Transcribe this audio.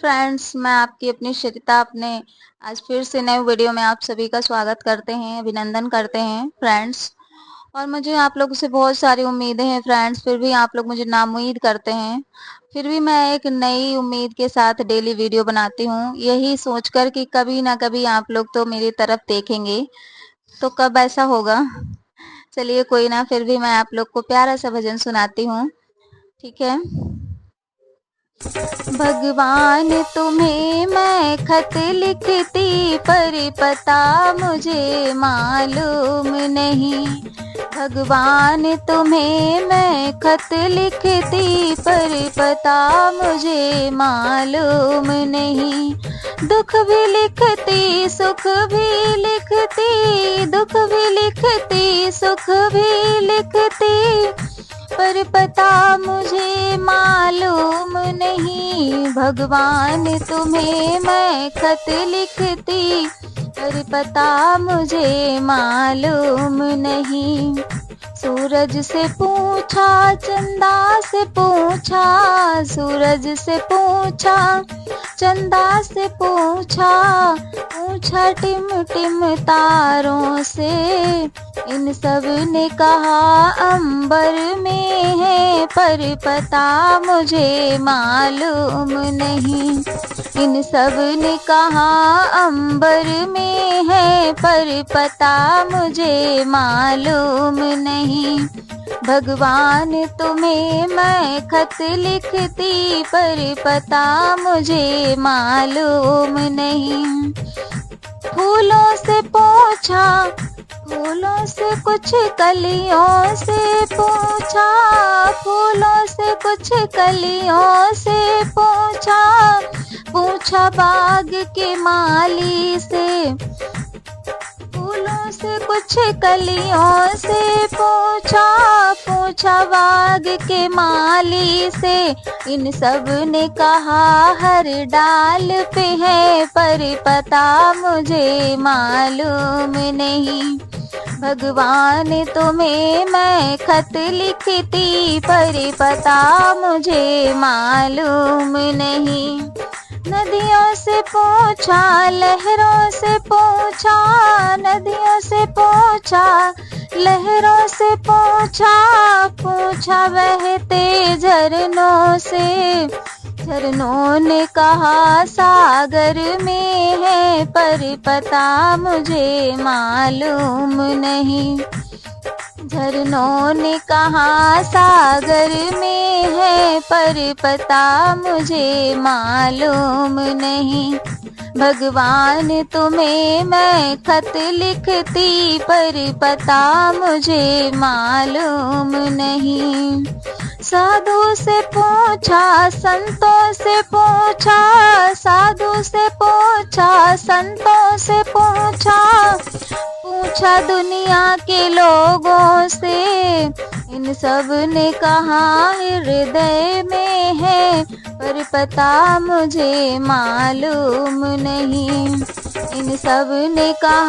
Friends, मैं आपकी अपनी श्रिता अपने आज फिर से नए वीडियो में आप सभी का स्वागत करते हैं, अभिनंदन करते हैं फ्रेंड्स। और मुझे आप लोगों से बहुत सारी उम्मीदें हैं फ्रेंड्स, फिर भी आप लोग मुझे नाउम्मीद करते हैं। फिर भी मैं एक नई उम्मीद के साथ डेली वीडियो बनाती हूँ, यही सोचकर कि कभी ना कभी आप लोग तो मेरी तरफ देखेंगे। तो कब ऐसा होगा? चलिए कोई ना, फिर भी मैं आप लोग को प्यारा सा भजन सुनाती हूँ, ठीक है। भगवान तुम्हें मैं खत लिखती, पर पता मुझे मालूम नहीं। भगवान तुम्हें मैं खत लिखती, पर पता मुझे मालूम नहीं। दुख भी लिखती, सुख भी लिखती, दुख भी लिखती, सुख भी लिखती, पर पता मुझे मालूम नहीं। भगवान तुम्हें मैं खत लिखती, पर पता मुझे मालूम नहीं। सूरज से पूछा, चंदा से पूछा, सूरज से पूछा, चंदा से पूछा, पूछा टिम टिम तारों से। इन सब ने कहा अंबर में है, पर पता मुझे मालूम नहीं। इन सब ने कहा अंबर में है, पर पता मुझे मालूम नहीं। भगवान तुम्हें मैं खत लिखती, पर पता मुझे मालूम नहीं। फूलों से पूछा, फूलों से कुछ कलियों से पूछा, फूलों से कुछ कलियों से पूछा, पूछा बाग के माली से। फूलों से कुछ कलियों से पूछा, पूछा बाग के माली से। इन सब ने कहा हर डाल पे है, पर पता मुझे मालूम नहीं। भगवान तुम्हें मैं खत लिखती, पर पता मुझे मालूम नहीं। नदियों से पूछा, लहरों से पूछा, नदियों से पूछा, लहरों से पूछा, पूछा बहते झरनों से। झरनों ने कहा सागर में है, पर पता मुझे मालूम नहीं। झरनों ने कहा सागर में है, पर पता मुझे मालूम नहीं। भगवान तुम्हें मैं खत लिखती, पर पता मुझे मालूम नहीं। साधु से पूछा, संतों से पूछा, साधु से पूछा, संतों से पूछा, पूछा दुनिया के लोगों से। इन सब ने कहा हृदय में है, पर पता मुझे मालूम नहीं। इन सब ने कहा